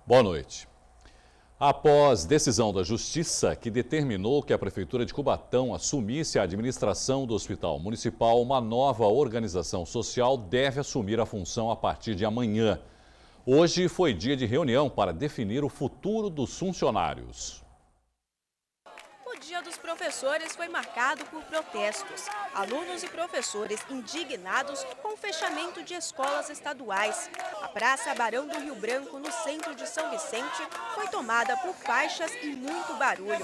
Boa noite. Após decisão da Justiça que determinou que a Prefeitura de Cubatão assumisse a administração do Hospital Municipal, uma nova organização social deve assumir a função a partir de amanhã. Hoje foi dia de reunião para definir o futuro dos funcionários. O Dia dos Professores foi marcado por protestos. Alunos e professores indignados com o fechamento de escolas estaduais. A Praça Barão do Rio Branco, no centro de São Vicente, foi tomada por faixas e muito barulho.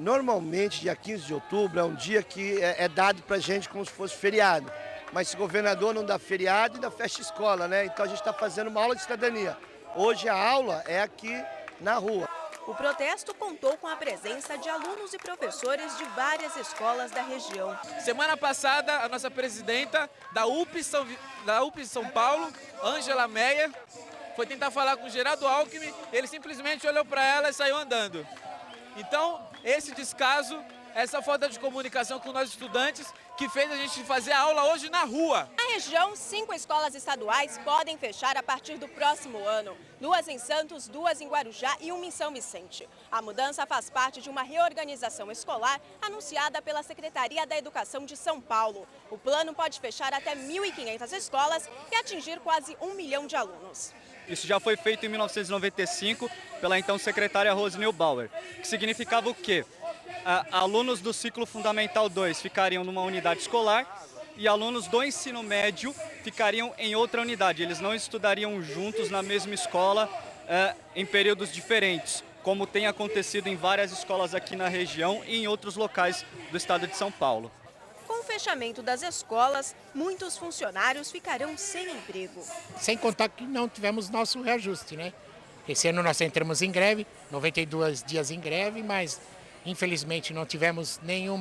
Normalmente, dia 15 de outubro é um dia que é dado para a gente como se fosse feriado. Mas se o governador não dá feriado, ainda fecha escola, né? Então a gente está fazendo uma aula de cidadania. Hoje a aula é aqui na rua. O protesto contou com a presença de alunos e professores de várias escolas da região. Semana passada, a nossa presidenta da UP São Paulo, Ângela Meia, foi tentar falar com o Geraldo Alckmin, ele simplesmente olhou para ela e saiu andando. Então, esse descaso, essa falta de comunicação com nós estudantes, que fez a gente fazer a aula hoje na rua. Na região, 5 escolas estaduais podem fechar a partir do próximo ano. 2 em Santos, 2 em Guarujá e 1 em São Vicente. A mudança faz parte de uma reorganização escolar anunciada pela Secretaria da Educação de São Paulo. O plano pode fechar até 1.500 escolas e atingir quase 1 milhão de alunos. Isso já foi feito em 1995 pela então secretária Rose Neubauer, que significava o quê? Alunos do ciclo fundamental 2 ficariam numa unidade escolar e alunos do ensino médio ficariam em outra unidade. Eles não estudariam juntos na mesma escola em períodos diferentes, como tem acontecido em várias escolas aqui na região e em outros locais do estado de São Paulo. Com o fechamento das escolas, muitos funcionários ficarão sem emprego. Sem contar que não tivemos nosso reajuste, né? Esse ano nós entramos em greve, 92 dias em greve, mas infelizmente não tivemos nenhum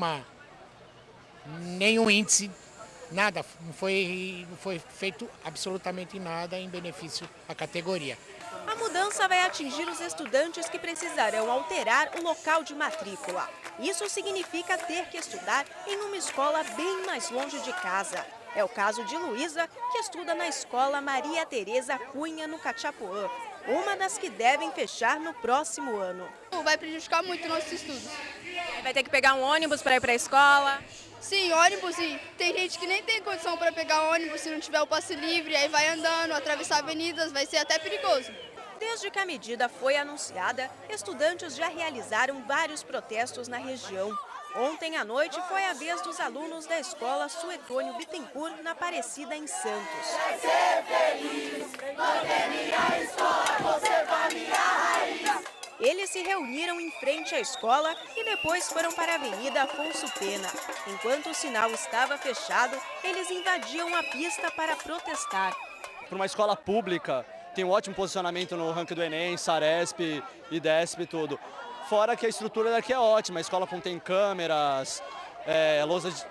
índice, nada, não foi feito absolutamente nada em benefício à categoria. A mudança vai atingir os estudantes que precisarão alterar o local de matrícula. Isso significa ter que estudar em uma escola bem mais longe de casa. É o caso de Luísa, que estuda na escola Maria Tereza Cunha, no Cachapoã, uma das que devem fechar no próximo ano. Vai prejudicar muito nossos estudos. Vai ter que pegar um ônibus para ir para a escola? Sim, ônibus sim. Tem gente que nem tem condição para pegar ônibus se não tiver o passe livre, aí vai andando, atravessar avenidas, vai ser até perigoso. Desde que a medida foi anunciada, estudantes já realizaram vários protestos na região. Ontem à noite foi a vez dos alunos da escola Suetônio Bittencourt, na Aparecida, em Santos. Eles se reuniram em frente à escola e depois foram para a Avenida Afonso Pena. Enquanto o sinal estava fechado, eles invadiam a pista para protestar. Para uma escola pública, tem um ótimo posicionamento no ranking do Enem, Saresp, IDESP e tudo. Fora que a estrutura daqui é ótima, a escola contém câmeras,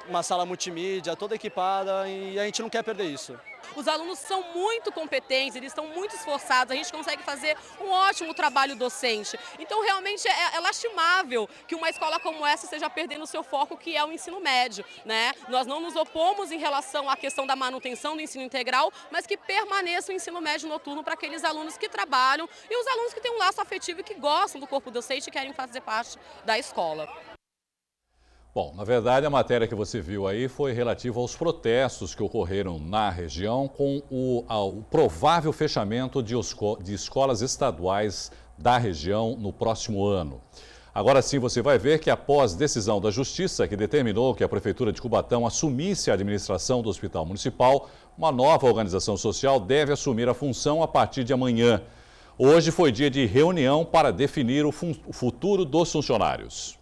uma sala multimídia, toda equipada, e a gente não quer perder isso. Os alunos são muito competentes, eles estão muito esforçados, a gente consegue fazer um ótimo trabalho docente. Então, realmente, é lastimável que uma escola como essa esteja perdendo o seu foco, que é o ensino médio, né? Nós não nos opomos em relação à questão da manutenção do ensino integral, mas que permaneça o ensino médio noturno para aqueles alunos que trabalham e os alunos que têm um laço afetivo e que gostam do corpo docente e querem fazer parte da escola. Bom, na verdade, a matéria que você viu aí foi relativa aos protestos que ocorreram na região com o provável fechamento de escolas estaduais da região no próximo ano. Agora sim você vai ver que após decisão da Justiça que determinou que a Prefeitura de Cubatão assumisse a administração do Hospital Municipal, uma nova organização social deve assumir a função a partir de amanhã. Hoje foi dia de reunião para definir o futuro dos funcionários.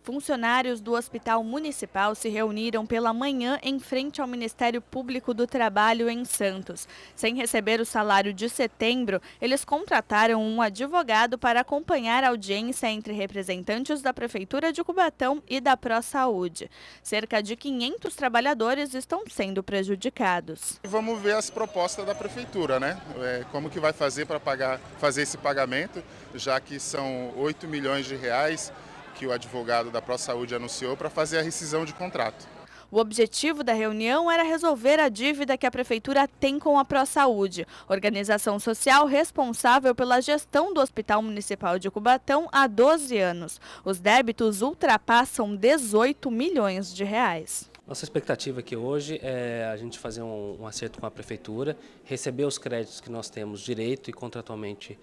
Funcionários do Hospital Municipal se reuniram pela manhã em frente ao Ministério Público do Trabalho em Santos. Sem receber o salário de setembro, eles contrataram um advogado para acompanhar a audiência entre representantes da Prefeitura de Cubatão e da ProSaúde. Cerca de 500 trabalhadores estão sendo prejudicados. Vamos ver as propostas da Prefeitura, né? Como que vai fazer para fazer esse pagamento, já que são 8 milhões de reais que o advogado da ProSaúde anunciou para fazer a rescisão de contrato. O objetivo da reunião era resolver a dívida que a Prefeitura tem com a ProSaúde, organização social responsável pela gestão do Hospital Municipal de Cubatão há 12 anos. Os débitos ultrapassam 18 milhões de reais. Nossa expectativa aqui hoje é a gente fazer um acerto com a Prefeitura, receber os créditos que nós temos direito e contratualmente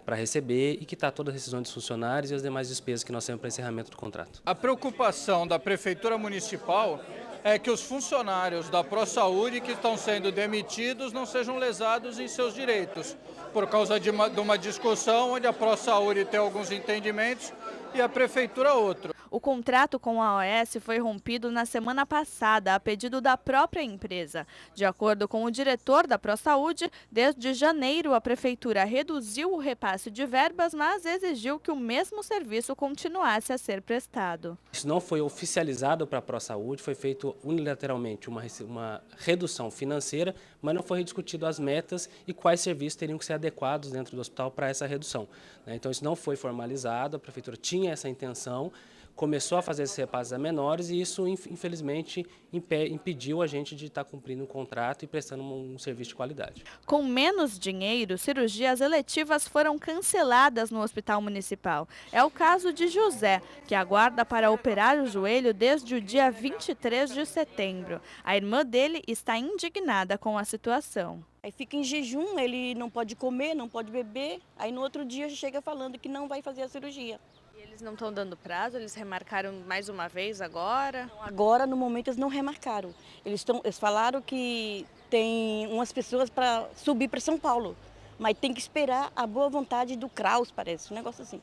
para receber e quitar todas as decisões dos funcionários e as demais despesas que nós temos para encerramento do contrato. A preocupação da Prefeitura Municipal é que os funcionários da ProSaúde que estão sendo demitidos não sejam lesados em seus direitos, por causa de uma discussão onde a ProSaúde tem alguns entendimentos e a Prefeitura outro. O contrato com a OS foi rompido na semana passada, a pedido da própria empresa. De acordo com o diretor da ProSaúde, desde janeiro a Prefeitura reduziu o repasse de verbas, mas exigiu que o mesmo serviço continuasse a ser prestado. Isso não foi oficializado para a ProSaúde, foi feito unilateralmente uma redução financeira, mas não foi discutido as metas e quais serviços teriam que ser adequados dentro do hospital para essa redução. Então isso não foi formalizado, a Prefeitura tinha essa intenção, começou a fazer esses repasses a menores e isso, infelizmente, impediu a gente de estar cumprindo o contrato e prestando um serviço de qualidade. Com menos dinheiro, cirurgias eletivas foram canceladas no Hospital Municipal. É o caso de José, que aguarda para operar o joelho desde o dia 23 de setembro. A irmã dele está indignada com a situação. Aí fica em jejum, ele não pode comer, não pode beber, aí no outro dia chega falando que não vai fazer a cirurgia. Eles não estão dando prazo? Eles remarcaram mais uma vez agora? Agora, no momento, eles não remarcaram. Eles falaram que tem umas pessoas para subir para São Paulo, mas tem que esperar a boa vontade do Kraus, parece, um negócio assim.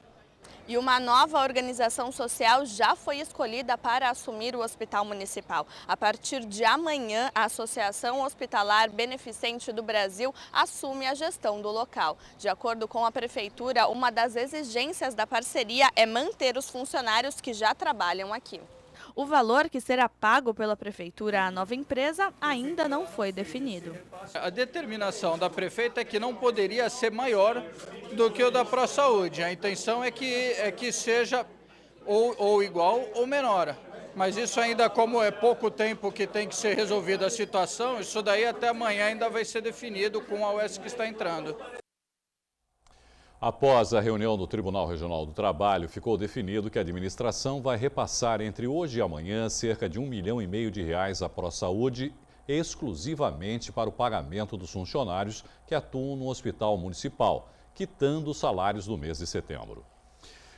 E uma nova organização social já foi escolhida para assumir o Hospital Municipal. A partir de amanhã, a Associação Hospitalar Beneficente do Brasil assume a gestão do local. De acordo com a Prefeitura, uma das exigências da parceria é manter os funcionários que já trabalham aqui. O valor que será pago pela Prefeitura à nova empresa ainda não foi definido. A determinação da prefeita é que não poderia ser maior do que o da ProSaúde. A intenção é que seja ou igual ou menor. Mas isso ainda, como é pouco tempo que tem que ser resolvida a situação, isso daí até amanhã ainda vai ser definido com a OS que está entrando. Após a reunião do Tribunal Regional do Trabalho, ficou definido que a administração vai repassar entre hoje e amanhã cerca de R$ 1,5 milhão à ProSaúde, exclusivamente para o pagamento dos funcionários que atuam no Hospital Municipal, quitando os salários do mês de setembro.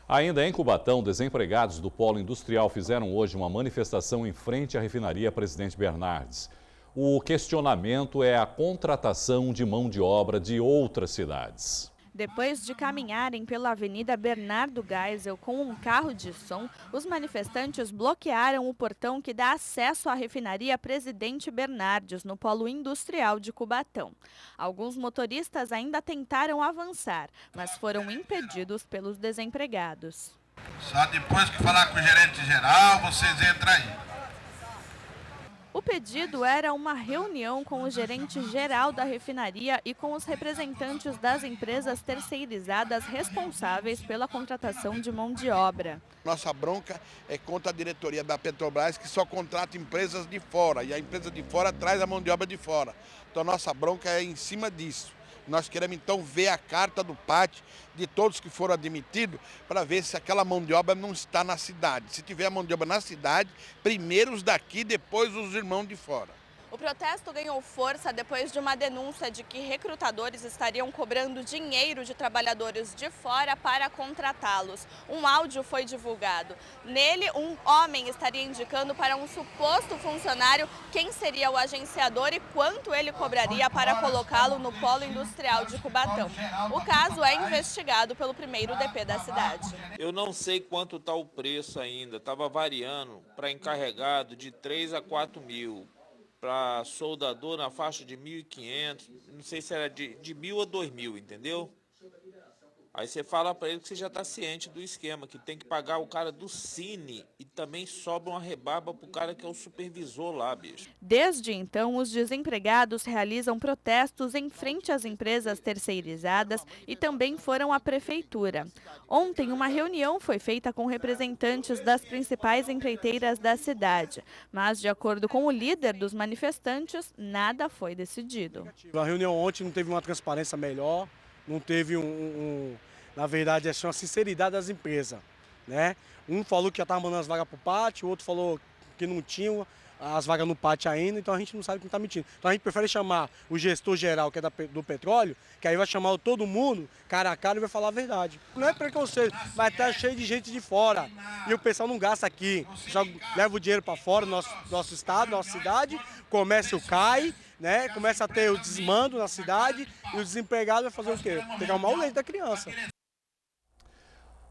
Ainda em Cubatão, desempregados do Polo Industrial fizeram hoje uma manifestação em frente à refinaria Presidente Bernardes. O questionamento é a contratação de mão de obra de outras cidades. Depois de caminharem pela Avenida Bernardo Geisel com um carro de som, os manifestantes bloquearam o portão que dá acesso à refinaria Presidente Bernardes, no Polo Industrial de Cubatão. Alguns motoristas ainda tentaram avançar, mas foram impedidos pelos desempregados. Só depois que falar com o gerente geral, vocês entram aí. O pedido era uma reunião com o gerente geral da refinaria e com os representantes das empresas terceirizadas responsáveis pela contratação de mão de obra. Nossa bronca é contra a diretoria da Petrobras, que só contrata empresas de fora, e a empresa de fora traz a mão de obra de fora. Então nossa bronca é em cima disso. Nós queremos então ver a carta do PAT de todos que foram admitidos para ver se aquela mão de obra não está na cidade. Se tiver a mão de obra na cidade, primeiro os daqui, depois os irmãos de fora. O protesto ganhou força depois de uma denúncia de que recrutadores estariam cobrando dinheiro de trabalhadores de fora para contratá-los. Um áudio foi divulgado. Nele, um homem estaria indicando para um suposto funcionário quem seria o agenciador e quanto ele cobraria para colocá-lo no Polo Industrial de Cubatão. O caso é investigado pelo primeiro DP da cidade. Eu não sei quanto está o preço ainda, estava variando para encarregado de 3 a 4 mil. Para soldador na faixa de 1.500, não sei se era de 1.000 a 2.000, entendeu? Aí você fala para ele que você já está ciente do esquema, que tem que pagar o cara do Cine e também sobra uma rebaba para o cara que é o supervisor lá, bicho. Desde então, os desempregados realizam protestos em frente às empresas terceirizadas e também foram à prefeitura. Ontem, uma reunião foi feita com representantes das principais empreiteiras da cidade, mas, de acordo com o líder dos manifestantes, nada foi decidido. A reunião ontem não teve uma transparência melhor, não teve na verdade, uma sinceridade das empresas, né? Um falou que já estava mandando as vagas para o pátio, o outro falou que não tinham as vagas no pátio ainda, então a gente não sabe quem está mentindo. Então a gente prefere chamar o gestor geral, que é do petróleo, que aí vai chamar todo mundo, cara a cara, e vai falar a verdade. Não é preconceito, vai estar cheio de gente de fora. E o pessoal não gasta aqui, só leva o dinheiro para fora, nosso estado, nossa cidade, o comércio cai, né? Começa a ter o desmando na cidade e o desempregado vai fazer o quê? Pegar o mau leite da criança.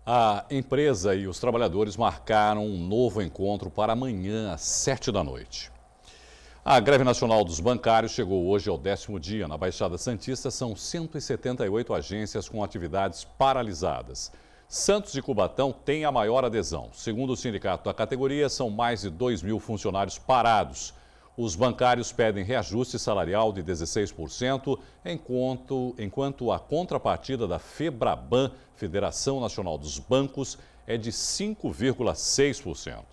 A empresa e os trabalhadores marcaram um novo encontro para amanhã, às 7 da noite. A greve nacional dos bancários chegou hoje ao 10º dia. Na Baixada Santista, são 178 agências com atividades paralisadas. Santos e Cubatão têm a maior adesão. Segundo o sindicato da categoria, são mais de 2.000 funcionários parados. Os bancários pedem reajuste salarial de 16%, enquanto a contrapartida da FEBRABAN, Federação Nacional dos Bancos, é de 5,6%.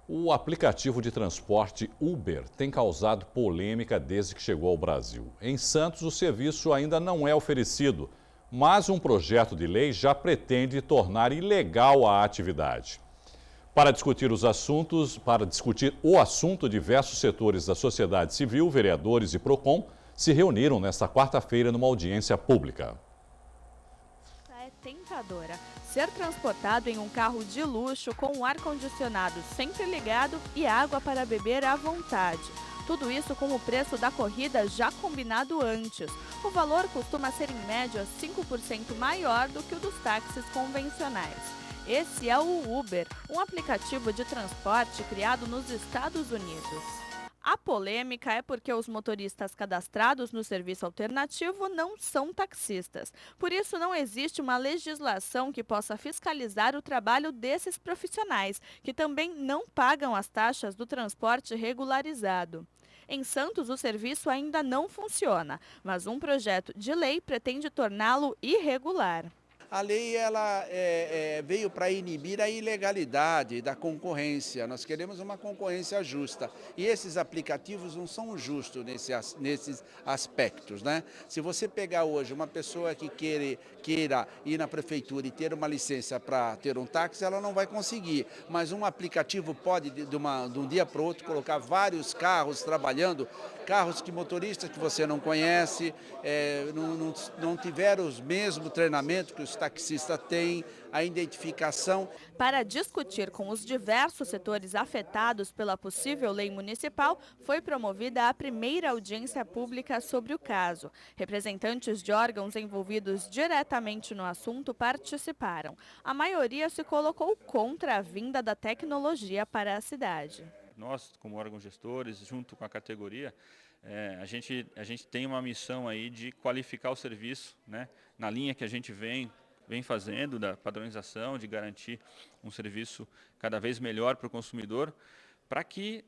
O aplicativo de transporte Uber tem causado polêmica desde que chegou ao Brasil. Em Santos, o serviço ainda não é oferecido, mas um projeto de lei já pretende tornar ilegal a atividade. Para discutir o assunto, diversos setores da sociedade civil, vereadores e PROCON se reuniram nesta quarta-feira numa audiência pública. É tentadora ser transportado em um carro de luxo com o ar-condicionado sempre ligado e água para beber à vontade. Tudo isso com o preço da corrida já combinado antes. O valor costuma ser em média 5% maior do que o dos táxis convencionais. Esse é o Uber, um aplicativo de transporte criado nos Estados Unidos. A polêmica é porque os motoristas cadastrados no serviço alternativo não são taxistas. Por isso, não existe uma legislação que possa fiscalizar o trabalho desses profissionais, que também não pagam as taxas do transporte regularizado. Em Santos, o serviço ainda não funciona, mas um projeto de lei pretende torná-lo irregular. A lei ela veio para inibir a ilegalidade da concorrência. Nós queremos uma concorrência justa. E esses aplicativos não são justos nesses aspectos, né? Se você pegar hoje uma pessoa que queira ir na prefeitura e ter uma licença para ter um táxi, ela não vai conseguir. Mas um aplicativo pode, de um dia para o outro, colocar vários carros trabalhando, carros que motoristas que você não conhece, não tiveram os mesmos treinamentos que os taxistas têm, a identificação. Para discutir com os diversos setores afetados pela possível lei municipal, foi promovida a primeira audiência pública sobre o caso. Representantes de órgãos envolvidos diretamente no assunto participaram. A maioria se colocou contra a vinda da tecnologia para a cidade. Nós, como órgãos gestores, junto com a categoria, a gente tem uma missão aí de qualificar o serviço, né, na linha que a gente vem fazendo, da padronização, de garantir um serviço cada vez melhor para o consumidor, para que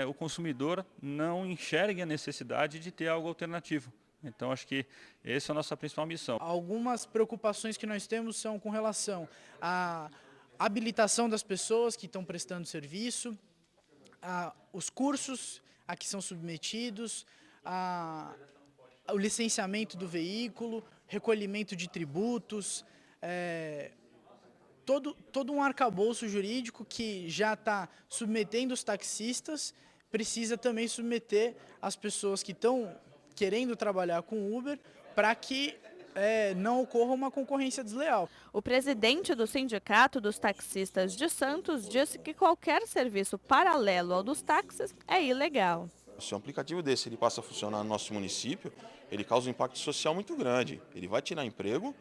o consumidor não enxergue a necessidade de ter algo alternativo. Então, acho que essa é a nossa principal missão. Algumas preocupações que nós temos são com relação à habilitação das pessoas que estão prestando serviço, os cursos a que são submetidos, o licenciamento do veículo, recolhimento de tributos, todo um arcabouço jurídico que já está submetendo os taxistas, precisa também submeter as pessoas que estão querendo trabalhar com Uber para que não ocorra uma concorrência desleal. O presidente do Sindicato dos Taxistas de Santos disse que qualquer serviço paralelo ao dos táxis é ilegal. Se um aplicativo desse ele passa a funcionar no nosso município, ele causa um impacto social muito grande. Ele vai tirar emprego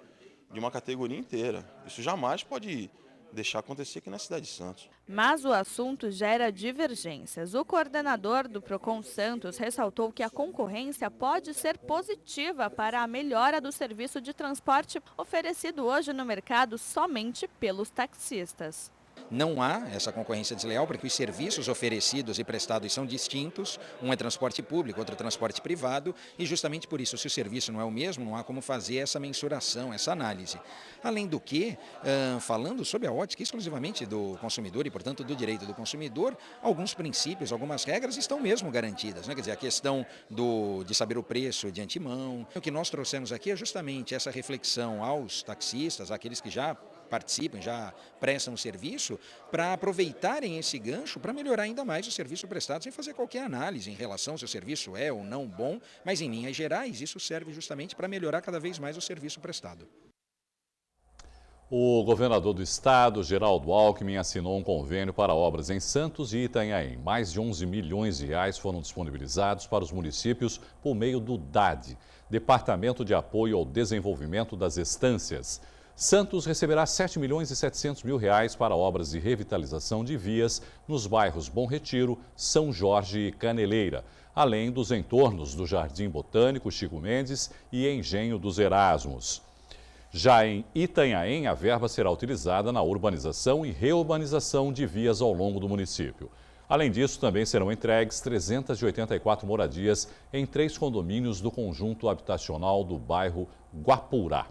de uma categoria inteira. Isso jamais pode deixar acontecer aqui na cidade de Santos. Mas o assunto gera divergências. O coordenador do Procon Santos ressaltou que a concorrência pode ser positiva para a melhora do serviço de transporte oferecido hoje no mercado somente pelos taxistas. Não há essa concorrência desleal porque os serviços oferecidos e prestados são distintos, um é transporte público, outro é transporte privado, e justamente por isso, se o serviço não é o mesmo, não há como fazer essa mensuração, essa análise. Além do que, falando sobre a ótica exclusivamente do consumidor e, portanto, do direito do consumidor, alguns princípios, algumas regras estão mesmo garantidas, né? Quer dizer, a questão de saber o preço de antemão. O que nós trouxemos aqui é justamente essa reflexão aos taxistas, àqueles que já participam, já prestam serviço, para aproveitarem esse gancho para melhorar ainda mais o serviço prestado, sem fazer qualquer análise em relação se o serviço é ou não bom, mas em linhas gerais isso serve justamente para melhorar cada vez mais o serviço prestado. O governador do estado, Geraldo Alckmin, assinou um convênio para obras em Santos e Itanhaém. Mais de 11 milhões de reais foram disponibilizados para os municípios por meio do DAD, Departamento de Apoio ao Desenvolvimento das Estâncias. Santos receberá 7 milhões e 700 mil reais para obras de revitalização de vias nos bairros Bom Retiro, São Jorge e Caneleira, além dos entornos do Jardim Botânico Chico Mendes e Engenho dos Erasmos. Já em Itanhaém, a verba será utilizada na urbanização e reurbanização de vias ao longo do município. Além disso, também serão entregues 384 moradias em 3 condomínios do conjunto habitacional do bairro Guapurá.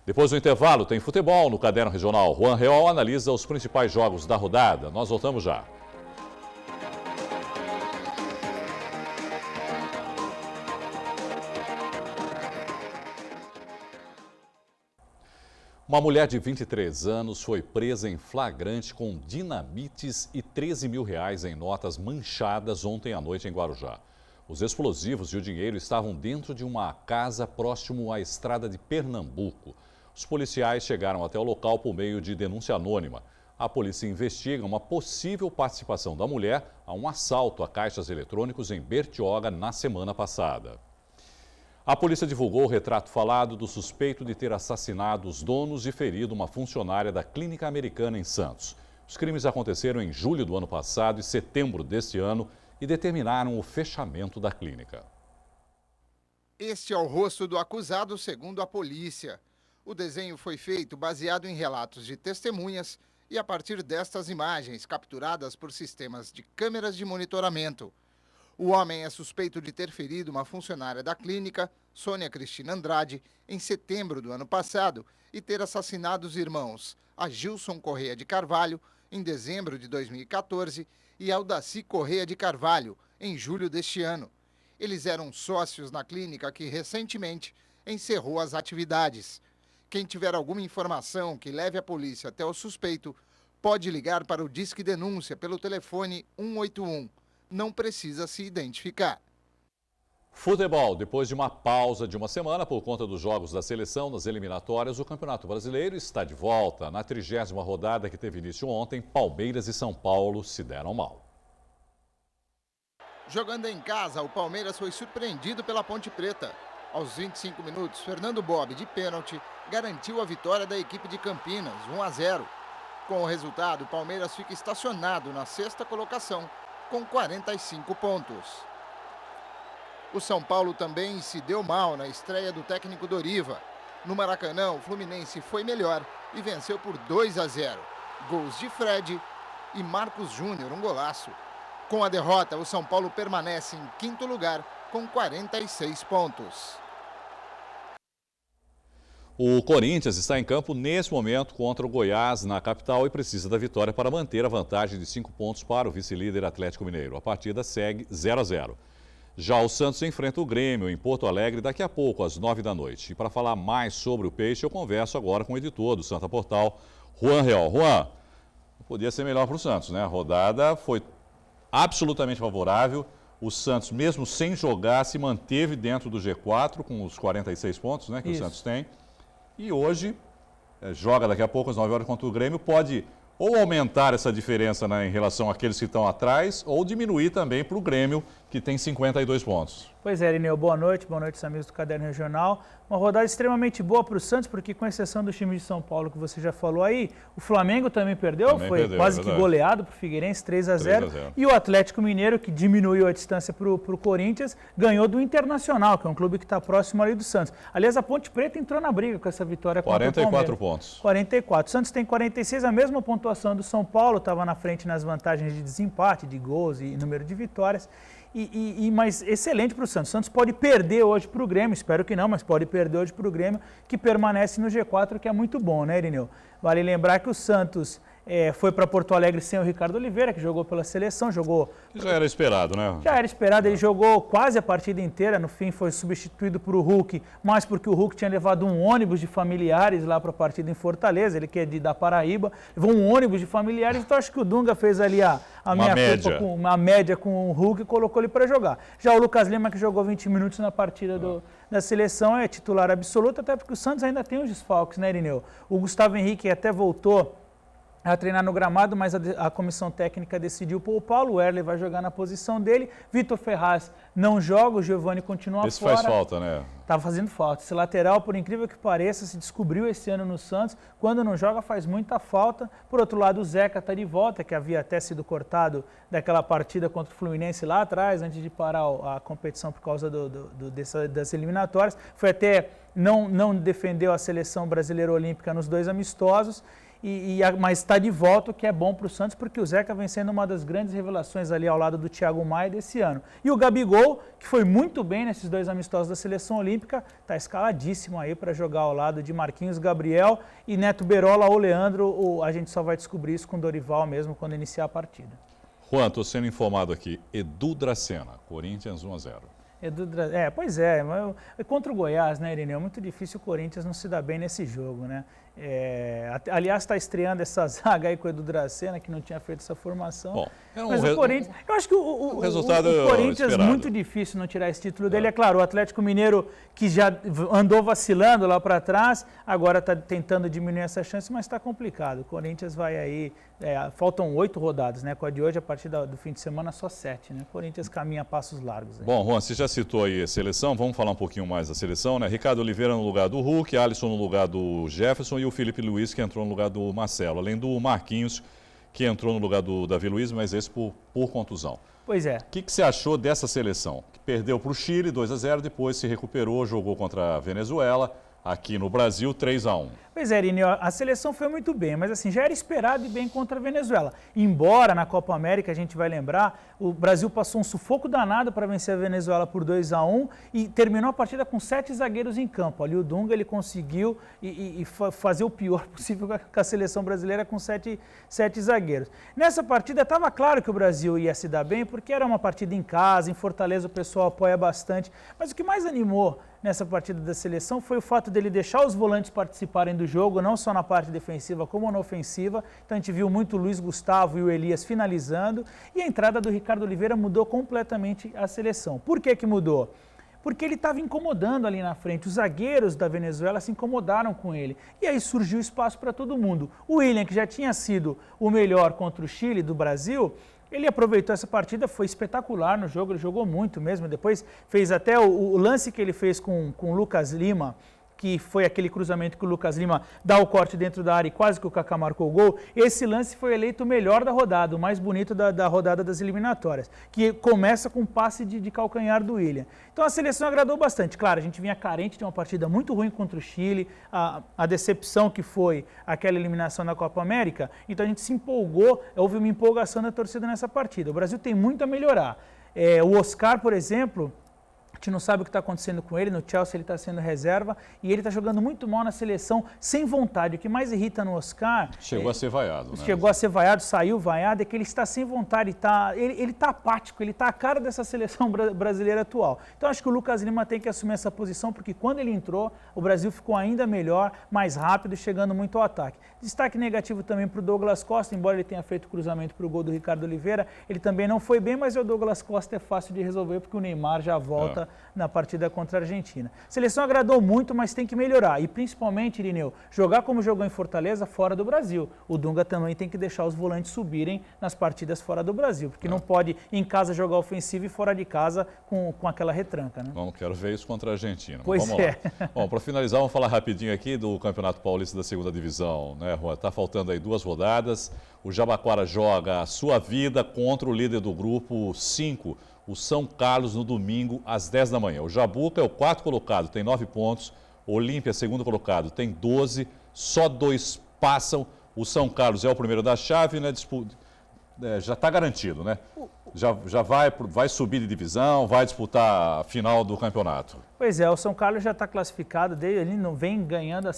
Depois do intervalo, tem futebol no Caderno Regional. Juan Real analisa os principais jogos da rodada. Nós voltamos já. Uma mulher de 23 anos foi presa em flagrante com dinamites e 13 mil reais em notas manchadas ontem à noite em Guarujá. Os explosivos e o dinheiro estavam dentro de uma casa próximo à estrada de Pernambuco. Os policiais chegaram até o local por meio de denúncia anônima. A polícia investiga uma possível participação da mulher a um assalto a caixas eletrônicos em Bertioga na semana passada. A polícia divulgou o retrato falado do suspeito de ter assassinado os donos e ferido uma funcionária da Clínica Americana em Santos. Os crimes aconteceram em julho do ano passado e setembro deste ano e determinaram o fechamento da clínica. Este é o rosto do acusado, segundo a polícia. O desenho foi feito baseado em relatos de testemunhas e a partir destas imagens capturadas por sistemas de câmeras de monitoramento. O homem é suspeito de ter ferido uma funcionária da clínica, Sônia Cristina Andrade, em setembro do ano passado e ter assassinado os irmãos Agilson Correia de Carvalho, em dezembro de 2014, e Aldaci Correia de Carvalho, em julho deste ano. Eles eram sócios na clínica que recentemente encerrou as atividades. Quem tiver alguma informação que leve a polícia até o suspeito, pode ligar para o Disque Denúncia pelo telefone 181. Não precisa se identificar. Futebol. Depois de uma pausa de uma semana por conta dos jogos da seleção nas eliminatórias, o Campeonato Brasileiro está de volta. Na 30ª rodada que teve início ontem, Palmeiras e São Paulo se deram mal. Jogando em casa, o Palmeiras foi surpreendido pela Ponte Preta. Aos 25 minutos, Fernando Bob, de pênalti, garantiu a vitória da equipe de Campinas, 1-0. Com o resultado, o Palmeiras fica estacionado na 6ª colocação, com 45 pontos. O São Paulo também se deu mal na estreia do técnico Doriva. No Maracanã, o Fluminense foi melhor e venceu por 2-0. Gols de Fred e Marcos Júnior, um golaço. Com a derrota, o São Paulo permanece em 5º lugar, com 46 pontos. O Corinthians está em campo nesse momento contra o Goiás na capital e precisa da vitória para manter a vantagem de 5 pontos para o vice-líder Atlético Mineiro. A partida segue 0-0. Já o Santos enfrenta o Grêmio em Porto Alegre daqui a pouco, às 9 da noite. E para falar mais sobre o Peixe, eu converso agora com o editor do Santa Portal, Juan Real. Juan, não podia ser melhor para o Santos, né? A rodada foi absolutamente favorável. O Santos, mesmo sem jogar, se manteve dentro do G4 com os 46 pontos, né, que o Santos tem. E hoje, joga daqui a pouco às 9 horas contra o Grêmio, pode ou aumentar essa diferença, né, em relação àqueles que estão atrás, ou diminuir também para o Grêmio, que que tem 52 pontos. Pois é, Irineu, boa noite amigos do Caderno Regional. Uma rodada extremamente boa para o Santos, porque com exceção do time de São Paulo que você já falou aí, o Flamengo também perdeu, foi quase que goleado para o Figueirense, 3-0. E o Atlético Mineiro, que diminuiu a distância para o Corinthians, ganhou do Internacional, que é um clube que está próximo ali do Santos. Aliás, a Ponte Preta entrou na briga com essa vitória contra o Palmeiras. 44 pontos. 44. O Santos tem 46, a mesma pontuação do São Paulo, estava na frente nas vantagens de desempate, de gols e número de vitórias. Mas excelente para o Santos. O Santos pode perder hoje para o Grêmio, espero que não, mas pode perder hoje para o Grêmio, que permanece no G4, que é muito bom, né, Irineu? Vale lembrar que o Santos foi para Porto Alegre sem o Ricardo Oliveira, que jogou pela seleção, Já era esperado, né? Já era esperado, ele jogou quase a partida inteira, no fim foi substituído por o Hulk, mas porque o Hulk tinha levado um ônibus de familiares lá para a partida em Fortaleza, ele que é da Paraíba, levou um ônibus de familiares, então acho que o Dunga fez ali uma média com o Hulk e colocou ele para jogar. Já o Lucas Lima, que jogou 20 minutos na partida da seleção, é titular absoluto, até porque o Santos ainda tem os desfalques, né, Irineu? O Gustavo Henrique até voltou a treinar no gramado, mas a comissão técnica decidiu poupá-lo, o Erle vai jogar na posição dele, Vitor Ferraz não joga, o Giovani continua fora. Esse faz falta, né? Tá fazendo falta. Esse lateral, por incrível que pareça, se descobriu esse ano no Santos, quando não joga faz muita falta. Por outro lado, o Zeca está de volta, que havia até sido cortado daquela partida contra o Fluminense lá atrás, antes de parar a competição por causa das eliminatórias. Foi até, não defendeu a seleção brasileira olímpica nos 2 amistosos, mas está de volta, o que é bom para o Santos, porque o Zeca vem sendo uma das grandes revelações ali ao lado do Thiago Maia desse ano. E o Gabigol, que foi muito bem nesses 2 amistosos da seleção olímpica, está escaladíssimo aí para jogar ao lado de Marquinhos Gabriel e Neto Berola ou Leandro. A gente só vai descobrir isso com o Dorival mesmo quando iniciar a partida. Juan, estou sendo informado aqui, Edu Dracena, Corinthians 1-0. Pois é, mas contra o Goiás, né, Irineu? É muito difícil o Corinthians não se dar bem nesse jogo, né? Aliás, está estreando essa zaga aí com o Edu Dracena, que não tinha feito essa formação. Bom, mas o Corinthians, eu acho que o Corinthians é muito difícil não tirar esse título dele. É claro, o Atlético Mineiro, que já andou vacilando lá para trás, agora está tentando diminuir essa chance, mas está complicado. O Corinthians vai aí, faltam 8 rodadas, né? Com a de hoje, a partir do fim de semana, só 7, né? O Corinthians caminha a passos largos. Aí. Bom, Juan, você já citou aí a seleção, vamos falar um pouquinho mais da seleção, né? Ricardo Oliveira no lugar do Hulk, Alisson no lugar do Jefferson e o Felipe Luiz, que entrou no lugar do Marcelo, além do Marquinhos, que entrou no lugar do Davi Luiz, mas esse por contusão. Pois é. O que você achou dessa seleção? Que perdeu para o Chile 2-0, depois se recuperou, jogou contra a Venezuela, aqui no Brasil 3-1. Pois é, Irineu, a seleção foi muito bem, mas assim, já era esperado ir bem contra a Venezuela. Embora na Copa América, a gente vai lembrar, o Brasil passou um sufoco danado para vencer a Venezuela por 2-1 e terminou a partida com 7 zagueiros em campo. Ali o Dunga, ele conseguiu fazer o pior possível com a seleção brasileira com 7 zagueiros. Nessa partida estava claro que o Brasil ia se dar bem, porque era uma partida em casa, em Fortaleza o pessoal apoia bastante, mas o que mais animou nessa partida da seleção foi o fato dele deixar os volantes participarem do jogo, não só na parte defensiva como na ofensiva. Então a gente viu muito o Luiz Gustavo e o Elias finalizando, e a entrada do Ricardo Oliveira mudou completamente a seleção. Por que mudou? Porque ele estava incomodando ali na frente. Os zagueiros da Venezuela se incomodaram com ele. E aí surgiu espaço para todo mundo. O William, que já tinha sido o melhor contra o Chile do Brasil, ele aproveitou essa partida, foi espetacular no jogo, ele jogou muito mesmo. Depois fez até o lance que ele fez com o Lucas Lima, que foi aquele cruzamento que o Lucas Lima dá o corte dentro da área e quase que o Kaká marcou o gol. Esse lance foi eleito o melhor da rodada, o mais bonito da rodada das eliminatórias, que começa com um passe de calcanhar do William. Então a seleção agradou bastante. Claro, a gente vinha carente de uma partida muito ruim contra o Chile, a decepção que foi aquela eliminação na Copa América, então a gente se empolgou, houve uma empolgação da torcida nessa partida. O Brasil tem muito a melhorar. O Oscar, por exemplo, a gente não sabe o que está acontecendo com ele, no Chelsea ele está sendo reserva e ele está jogando muito mal na seleção, sem vontade. O que mais irrita no Oscar... Chegou a ser vaiado, né? Chegou a ser vaiado, saiu vaiado, é que ele está sem vontade, ele está apático, ele está a cara dessa seleção brasileira atual. Então acho que o Lucas Lima tem que assumir essa posição, porque quando ele entrou, o Brasil ficou ainda melhor, mais rápido, chegando muito ao ataque. Destaque negativo também para o Douglas Costa, embora ele tenha feito cruzamento para o gol do Ricardo Oliveira, ele também não foi bem, mas o Douglas Costa é fácil de resolver, porque o Neymar já volta na partida contra a Argentina. A seleção agradou muito, mas tem que melhorar. E principalmente, Irineu, jogar como jogou em Fortaleza, fora do Brasil. O Dunga também tem que deixar os volantes subirem nas partidas fora do Brasil, porque não pode em casa jogar ofensivo e fora de casa com aquela retranca, né? Não quero ver isso contra a Argentina. Pois vamos é. lá. Bom, para finalizar, vamos falar rapidinho aqui do Campeonato Paulista da Segunda Divisão, né, Juan? Tá faltando aí 2 rodadas. O Jabaquara joga a sua vida contra o líder do grupo 5, o São Carlos, no domingo, às 10 da manhã. O Jabuca é o 4º colocado, tem 9 pontos. O Olímpia, segundo colocado, tem 12. Só 2 passam. O São Carlos é o primeiro da chave, né? Já está garantido, né? Já vai subir de divisão, vai disputar a final do campeonato. Pois é, o São Carlos já está classificado, ele não vem ganhando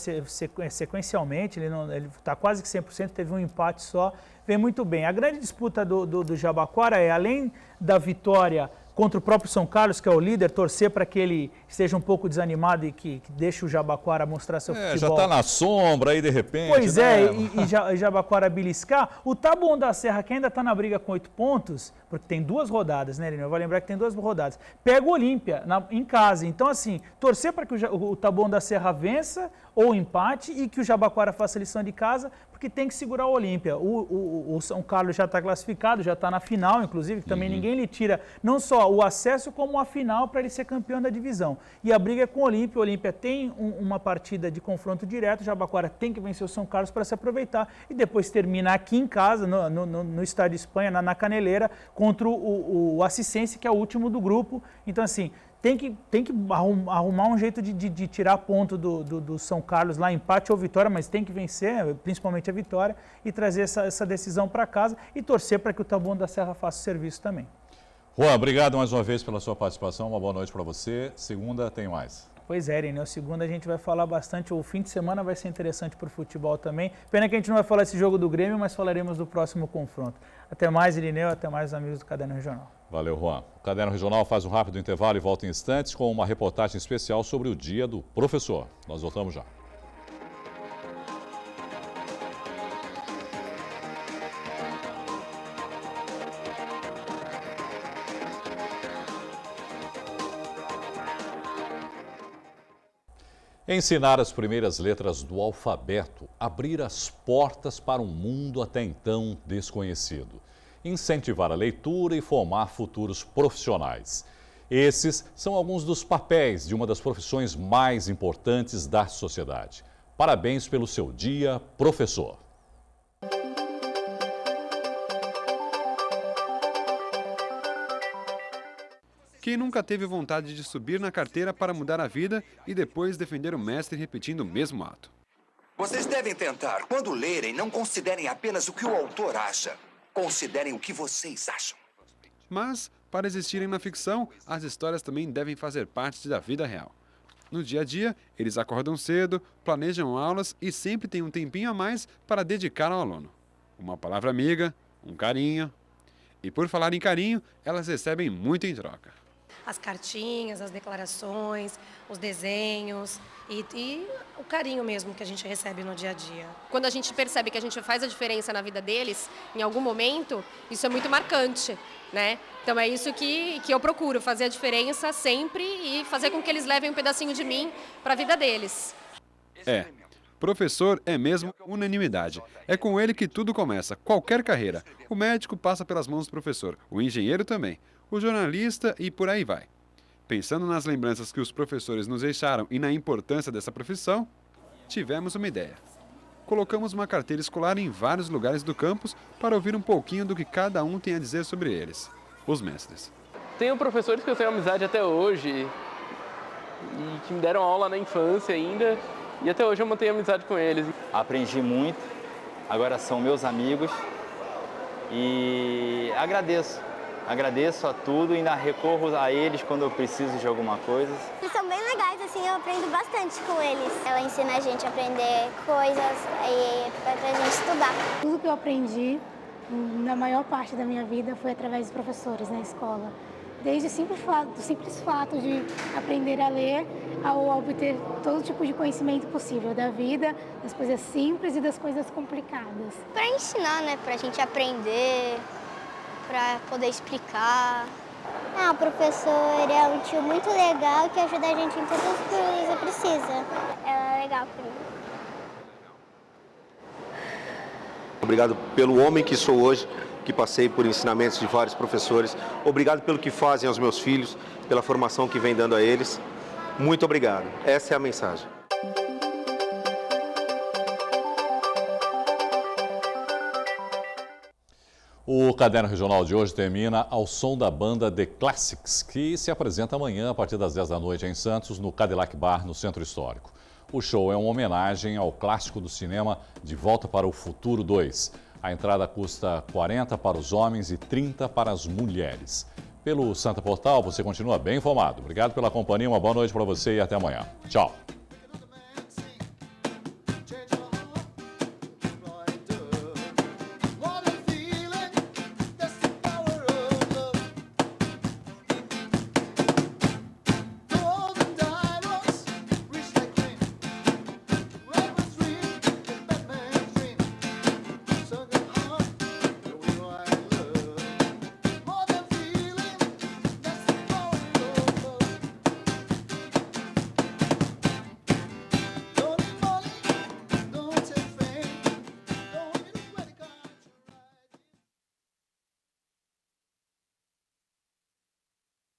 sequencialmente, ele está quase que 100%, teve um empate só, vem muito bem. A grande disputa do Jabaquara é, além da vitória contra o próprio São Carlos, que é o líder, torcer para que ele esteja um pouco desanimado e que deixe o Jabaquara mostrar seu futebol. Já está na sombra aí de repente. Pois né? e Jabaquara beliscar. O Taboão da Serra, que ainda está na briga com 8 pontos, porque tem 2 rodadas, né, Irineu? Vai lembrar que tem 2 rodadas. Pega o Olímpia em casa. Então, assim, torcer para que o Taboão da Serra vença ou empate e que o Jabaquara faça lição de casa, porque tem que segurar o Olímpia. O São Carlos já está classificado, já está na final, inclusive, que também ninguém lhe tira não só o acesso, como a final para ele ser campeão da divisão. E a briga é com o Olímpia. O Olímpia tem uma partida de confronto direto, o Jabaquara tem que vencer o São Carlos para se aproveitar e depois terminar aqui em casa, no Estádio Espanha, na Caneleira, contra o Assistência, que é o último do grupo. Então, assim, tem que arrumar um jeito de tirar ponto do São Carlos lá, empate ou vitória, mas tem que vencer, principalmente a vitória, e trazer essa decisão para casa e torcer para que o Taboão da Serra faça o serviço também. Juan, obrigado mais uma vez pela sua participação, uma boa noite para você. Segunda tem mais. Pois é, Irineu, segunda a gente vai falar bastante, o fim de semana vai ser interessante para o futebol também. Pena que a gente não vai falar desse jogo do Grêmio, mas falaremos do próximo confronto. Até mais, Irineu, até mais, amigos do Caderno Regional. Valeu, Juan. O Caderno Regional faz um rápido intervalo e volta em instantes com uma reportagem especial sobre o Dia do Professor. Nós voltamos já. Ensinar as primeiras letras do alfabeto, abrir as portas para um mundo até então desconhecido. Incentivar a leitura e formar futuros profissionais. Esses são alguns dos papéis de uma das profissões mais importantes da sociedade. Parabéns pelo seu dia, professor. Quem nunca teve vontade de subir na carteira para mudar a vida e depois defender o mestre repetindo o mesmo ato? Vocês devem tentar, quando lerem, não considerem apenas o que o autor acha. Considerem o que vocês acham. Mas, para existirem na ficção, as histórias também devem fazer parte da vida real. No dia a dia, eles acordam cedo, planejam aulas e sempre têm um tempinho a mais para dedicar ao aluno. Uma palavra amiga, um carinho. E por falar em carinho, elas recebem muito em troca. As cartinhas, as declarações, os desenhos e o carinho mesmo que a gente recebe no dia a dia. Quando a gente percebe que a gente faz a diferença na vida deles, em algum momento, isso é muito marcante, né? Então é isso que eu procuro, fazer a diferença sempre e fazer com que eles levem um pedacinho de mim para a vida deles. Professor é mesmo unanimidade. É com ele que tudo começa, qualquer carreira. O médico passa pelas mãos do professor, o engenheiro também, o jornalista e por aí vai. Pensando nas lembranças que os professores nos deixaram e na importância dessa profissão, tivemos uma ideia. Colocamos uma carteira escolar em vários lugares do campus para ouvir um pouquinho do que cada um tem a dizer sobre eles, os mestres. Tenho professores que eu tenho amizade até hoje e que me deram aula na infância ainda. E até hoje eu mantenho amizade com eles. Aprendi muito, agora são meus amigos e agradeço a tudo e ainda recorro a eles quando eu preciso de alguma coisa. Eles são bem legais, assim, eu aprendo bastante com eles. Ela ensina a gente a aprender coisas e pra gente estudar. Tudo que eu aprendi, na maior parte da minha vida, foi através dos professores na escola. Desde o simples fato de aprender a ler ao obter todo tipo de conhecimento possível da vida, das coisas simples e das coisas complicadas. Para ensinar, né? Para a gente aprender, para poder explicar, O professor é um tio muito legal que ajuda a gente em tudo que você precisa. Ela é legal comigo. Obrigado pelo homem que sou hoje, que passei por ensinamentos de vários professores. Obrigado pelo que fazem aos meus filhos, pela formação que vem dando a eles. Muito obrigado. Essa é a mensagem. O Caderno Regional de hoje termina ao som da banda The Classics, que se apresenta amanhã a partir das 10 da noite em Santos, no Cadillac Bar, no Centro Histórico. O show é uma homenagem ao clássico do cinema De Volta para o Futuro 2. A entrada custa R$ 40 para os homens e R$ 30 para as mulheres. Pelo Santa Portal, você continua bem informado. Obrigado pela companhia, uma boa noite para você e até amanhã. Tchau.